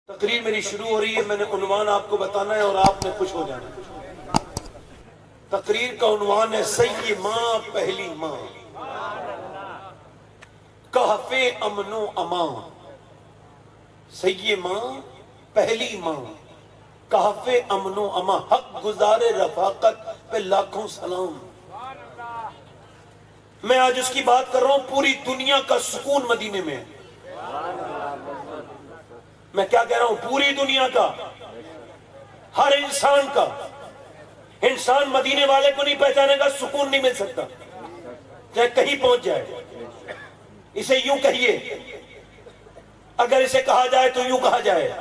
تقریر میری شروع ہو رہی ہے، میں نے عنوان آپ کو بتانا ہے اور آپ نے خوش ہو جانا ہے۔ تقریر کا عنوان ہے سی ماں پہلی ماں، کہف امن و امان۔ سی ماں پہلی ماں، کہف امن و امان، حق گزار رفاقت پہ لاکھوں سلام۔ میں آج اس کی بات کر رہا ہوں، پوری دنیا کا سکون مدینے میں ہے۔ میں کیا کہہ رہا ہوں؟ پوری دنیا کا، ہر انسان کا، انسان مدینے والے کو نہیں پہچانے گا، سکون نہیں مل سکتا چاہے کہیں پہنچ جائے۔ اسے یوں کہیے، اگر اسے کہا جائے تو یوں کہا جائے،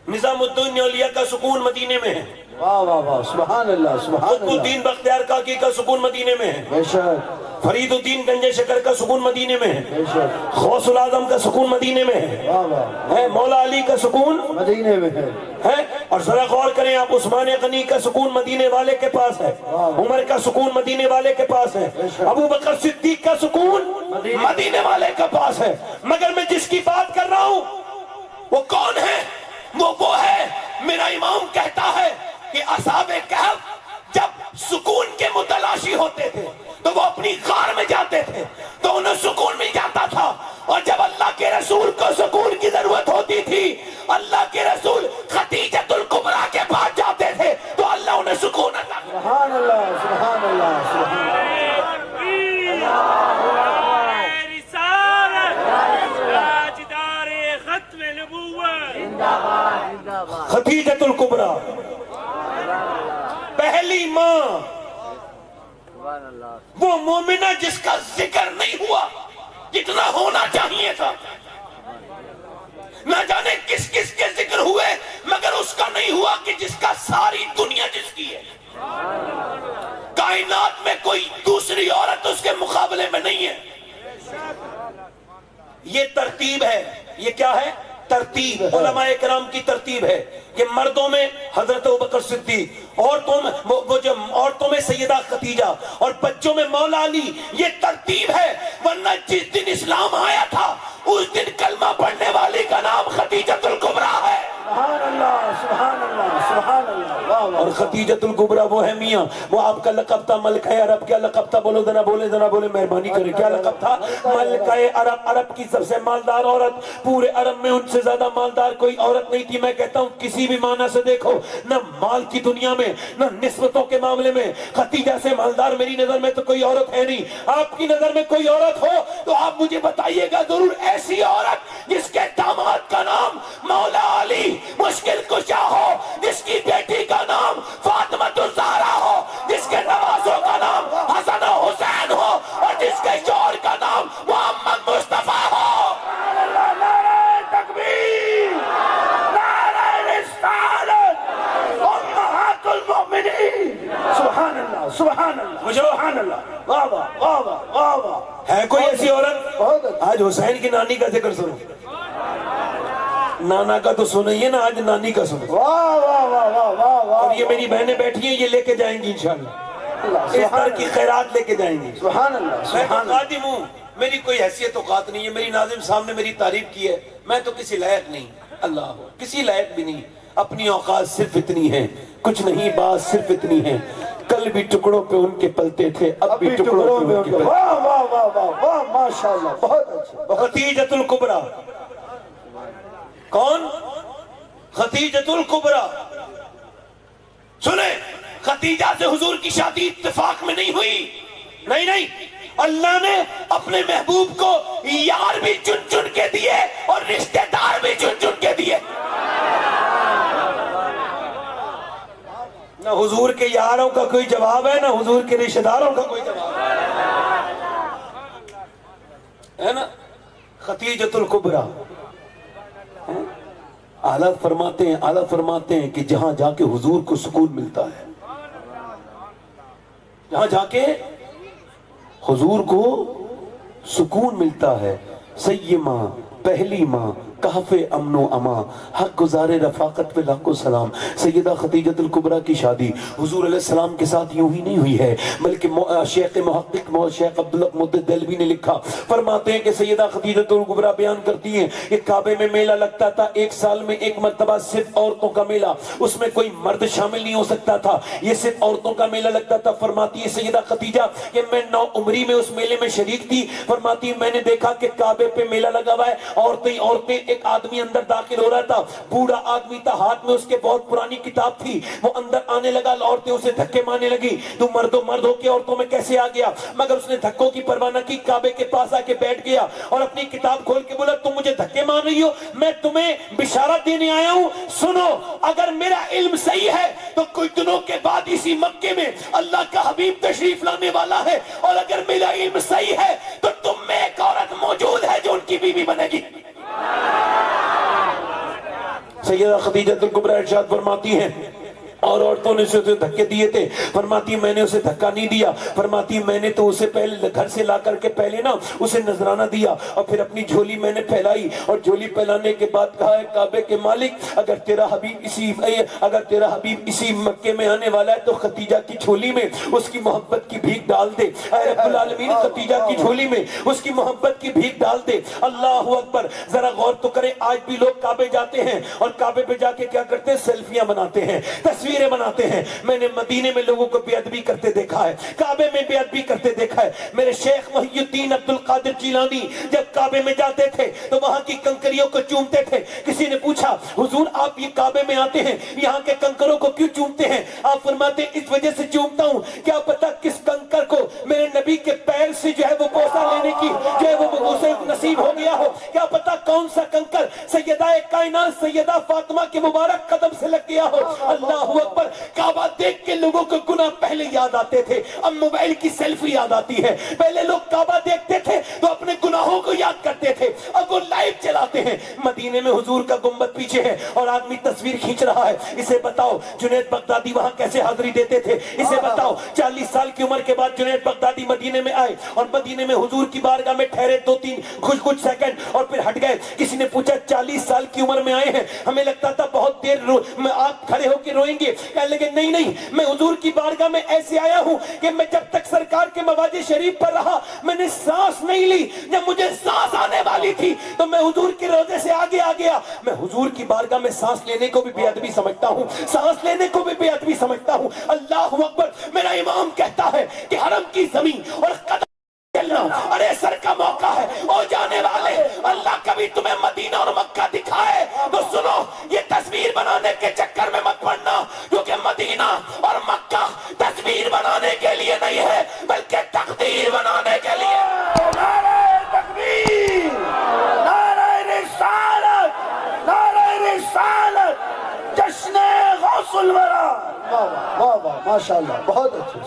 نظام الدین اولیاء کا سکون مدینے میں ہے، واہ واہ واہ، سبحان اللہ سبحان قطب اللہ، الدین بختیار کاکی کا سکون مدینے میں ہے، بے شک فرید الدین گنج شکر کا سکون مدینے میں ہے، بے شک، غوث العظم کا سکون مدینے میں ہے، واہ واہ، مولا علی کا سکون مدینے میں ہے، اور ذرا غور کریں آپ، عثمان غنی کا سکون مدینے والے کے پاس ہے، عمر کا سکون مدینے والے کے پاس ہے، ابو بکر صدیق کا سکون مدینے والے کے پاس ہے۔ مگر میں جس کی بات کر رہا ہوں وہ کون ہے؟ وہ ہے، میرا امام کہتا ہے کہ اصحاب کہف جب سکون کے متلاشی ہوتے تھے تو وہ اپنی غار میں جاتے تھے تو انہیں سکون مل جاتا تھا، اور جب اللہ کے رسول کو سکون کی ضرورت ہوتی تھی اللہ کے رسول خدیجۃ الکبریٰ کے پاس جاتے تھے تو اللہ انہیں سکون عطا کرتا۔ سبحان اللہ سبحان اللہ سبحان اللہ، خدیجۃ الکبریٰ پہلی ماں، وہ مومنہ جس کا ذکر نہیں ہوا جتنا ہونا چاہیے تھا، نہ جانے کس کس کے ذکر ہوئے مگر اس کا نہیں ہوا کہ جس کا ساری دنیا جس کی ہے۔ کائنات میں کوئی دوسری عورت اس کے مقابلے میں نہیں ہے۔ یہ ترتیب ہے، یہ کیا ہے؟ ترتیب، علماء کرام کی ترتیب ہے کہ مردوں میں حضرت ابوبکر صدیق، عورتوں میں سیدہ خدیجہ، اور بچوں میں مولا علی۔ یہ ترتیب ہے، ورنہ جس دن اسلام آیا تھا اس دن کلمہ پڑھنے والی کا نام خدیجۃ الکبریٰ ہے۔ سبحان اللہ سبحان اللہ سبحان اللہ، واہ واہ، اور خدیجۃ الکبریٰ وہ ہے میاں، وہ آپ کا لقب تھا ملکہ عرب۔ کیا لقب تھا؟ بولو ذرا، بولے ذرا، بولے، مہربانی کرے، کیا لقب تھا؟ ملکہ عرب، عرب کی سب سے مالدار عورت، پورے عرب میں ان سے زیادہ مالدار کوئی عورت نہیں تھی۔ میں کہتا ہوں کسی بھی معنی سے دیکھو، نہ مال کی دنیا میں نہ نسبتوں کے معاملے میں خدیجہ سے مالدار میری نظر میں تو کوئی عورت ہے نہیں۔ آپ کی نظر میں کوئی عورت ہو تو آپ مجھے بتائیے گا ضرور، ایسی عورت جس کے داماد کا نام مولا علی مشکل کشا ہو، جس کی بیٹی کا نام فاطمۃ الزہرا ہو، جس کے نوازوں کا نام حسن و حسین ہو، اور جس کے شوہر کا نام محمد مصطفیٰ ہو۔ نعرہ تکبیر، نعرہ رسالت، امہات المؤمنین، سبحان اللہ سبحان اللہ سبحان اللہ، واہ واہ واہ واہ واہ واہ، ہے کوئی ایسی عورت؟ بہت اچھا، آج حسین کی نانی کا ذکر سنو، نانا کا تو سنئیے نا، آج نانی کا سنو۔ واہ واہ واہ واہ واہ واہ، اور یہ میری بہنیں بیٹھی ہیں، یہ لے کے جائیں گی انشاءاللہ، اس طرح کی خیرات لے کے جائیں گی۔ سبحان اللہ میں سبحان اللہ، خادم ہوں، میری کوئی حیثیت اوقات نہیں ہے، میری ناظم صاحب نے میری تعریف کی ہے، میں تو کسی لائق نہیں، اللہ کسی لائق بھی نہیں۔ اپنی اوقات صرف اتنی ہیں، کچھ نہیں، بات صرف اتنی ہے، کل بھی ٹکڑوں پہ ان کے پلتے تھے، اب بھی ٹکڑوں پہ ان کے پلتے۔ واہ واہ واہ واہ واہ، ماشاءاللہ، بہت اچھا، خدیجۃ الکبریٰ کون؟ خدیجۃ الکبریٰ۔ سنیں، خدیجہ سے حضور کی شادی اتفاق میں نہیں ہوئی، نہیں، اللہ نے اپنے محبوب کو یار بھی چن چن کے دیے اور رشتہ دار بھی چن چن کے دیے۔ نہ حضور کے یاروں کا کوئی جواب ہے، نہ حضور کے رشتہ داروں کا کوئی جواب ہے نا۔ خدیجۃ الکبریٰ اعلیٰ فرماتے ہیں کہ جہاں جا کے حضور کو سکون ملتا ہے، جہاں جا کے حضور کو سکون ملتا ہے، سی ماں پہلی ماں، کہف امن و اما، حق گزار رفاقت پہ لاکھوں سلام۔ سیدہ خدیجۃ الکبریٰ کی شادی حضور علیہ السلام کے ساتھ یوں ہی نہیں ہوئی ہے، بلکہ شیخ محقق شیخ عبدالمدد دہلوی نے لکھا، فرماتے ہیں کہ سیدہ خدیجۃ الکبریٰ بیان کرتی ہیں کہ کعبے میں میلہ لگتا تھا، ایک سال میں ایک مرتبہ صرف عورتوں کا میلہ، اس میں کوئی مرد شامل نہیں ہو سکتا تھا، یہ صرف عورتوں کا میلہ لگتا تھا۔ فرماتی ہے سیدہ خدیجہ کہ میں 9 عمری میں اس میلے میں شریک تھی، فرماتی میں نے دیکھا کہ کعبے پہ میلہ لگا ہوا ہے، عورتیں، ایک آدمی اندر داخل ہو رہا تھا، بوڑھا آدمی تھا، ہاتھ میں اس کے بہت پرانی کتاب تھی، وہ اندر آنے لگا، عورتیں اسے دھکے مارنے لگی، تو مرد ہو کے عورتوں میں کیسے آ گیا؟ مگر اس نے دھکوں کی پرواہ نہ کی، کعبے کے پاس آ کے بیٹھ گیا اور اپنی کتاب کھول کے بولا تم مجھے دھکے مار رہی ہو، میں تمہیں بشارت دینے آیا ہوں، سنو اگر میرا علم صحیح ہے تو کچھ دنوں کے بعد اسی مکے میں اللہ کا حبیب تشریف لانے والا ہے، اور اگر میرا علم صحیح ہے تو تم میں ایک عورت موجود ہے جو ان کی بیوی بنے گی۔ سیدہ خدیجۃ الکبریٰ ارشاد فرماتی ہیں اور عورتوں نے اسے دھکے دیے تھے، فرماتی میں نے اسے دھکا نہیں دیا، فرماتی میں نے تو اسے پہلے گھر سے لا کر کے پہلے نا اسے نذرانہ دیا، اور پھر اپنی جھولی میں نے پھیلائی، اور جھولی پھیلانے کے بعد کہا ہے کعبے کے مالک اگر تیرا حبیب اسی مکے میں آنے والا ہے تو خدیجہ کی جھولی میں اس کی محبت کی بھیک ڈال دے، اے رب العالمین خدیجہ کی جھولی میں اس کی محبت کی بھیک ڈال دے۔ اللہ اکبر، ذرا غور تو کریں، آج بھی لوگ کعبے جاتے ہیں اور کعبے پہ جا کے کیا کرتے ہیں؟ سیلفیاں بناتے ہیں، تصویریں بناتے ہیں۔ میں نے مدینے میں لوگوں کو بے ادبی کرتے دیکھا ہے، کعبے میں بے ادبی کرتے دیکھا ہے۔ میرے شیخ محی الدین عبد القادر جیلانی جب کعبے میں جاتے تھے تو وہاں کی کنکریوں کو چومتے تھے۔ کسی نے پوچھا حضور آپ یہ کعبے میں آتے ہیں یہاں کے کنکروں کو کیوں چومتے ہیں؟ آپ فرماتے ہیں اس وجہ سے چومتا ہوں، کیا پتا کس کنکر کو میرے نبی کے پیر سے جو ہے وہ بوسہ لینے کی جو ہے وہ اسے نصیب ہو گیا ہو، کیا پتا کون سا کنکر سیدہ کائنات سیدہ فاطمہ کے مبارک قدم سے لگ گیا ہو۔ اللہ اکبر، کعبہ دیکھ کے لوگوں کو گناہ پہلے یاد آتے تھے، اب موبائل کی سیلفی یاد آتی ہے۔ پہلے لوگ کعبہ دیکھتے تھے تو اپنے گناہوں کو یاد کرتے تھے، اب وہ لائیو چلاتے ہیں۔ مدینے میں حضور کا گنبد پیچھے ہے اور آدمی تصویر کھینچ رہا ہے، اسے بتاؤ جنید بغدادی وہاں کیسے حاضری دیتے تھے؟ اسے بتاؤ 40 سال کی عمر کے بعد جنید بغدادی مدینے میں آئے اور مدینے میں حضور کی بارگاہ میں ٹھہرے 2-3 کچھ سیکنڈ اور پھر ہٹ گئے۔ کسی نے پوچھا 40 سال کی عمر میں آئے ہیں، ہمیں لگتا تھا بہت دیر آپ کھڑے ہو کے روئیں گے، کہنے لگے نہیں میں حضور کی بارگاہ میں ایسے آیا ہوں کہ میں جب تک سرکار کے مواجہ شریف پر رہا میں نے سانس نہیں لی، جب مجھے سانس آنے والی تھی تو میں حضور کے روضے سے آگے آ گیا۔ میں حضور کی بارگاہ میں سانس لینے کو بھی بے ادبی سمجھتا ہوں، سانس لینے کو بھی بے ادبی سمجھتا ہوں۔ اللہ اکبر، میرا امام کہتا ہے کہ حرم کی زمین اور قدم چلنا ارے سر کا موقع ہے، او جانے والے اللہ کبھی تمہیں مدینہ اور مکہ دکھائے تو سنو یہ تصویر بنانے کے چکر میں مت پڑنا، کیونکہ مدینہ اور مکہ تصویر بنانے کے لیے نہیں ہے بلکہ تقدیر بنانے کے لیے۔ نعرہ تکبیر، نعرہ رسالت، نعرہ رسالت، جشن غوث الورا۔ واہ واہ واہ، ماشاءاللہ، بہت اچھے۔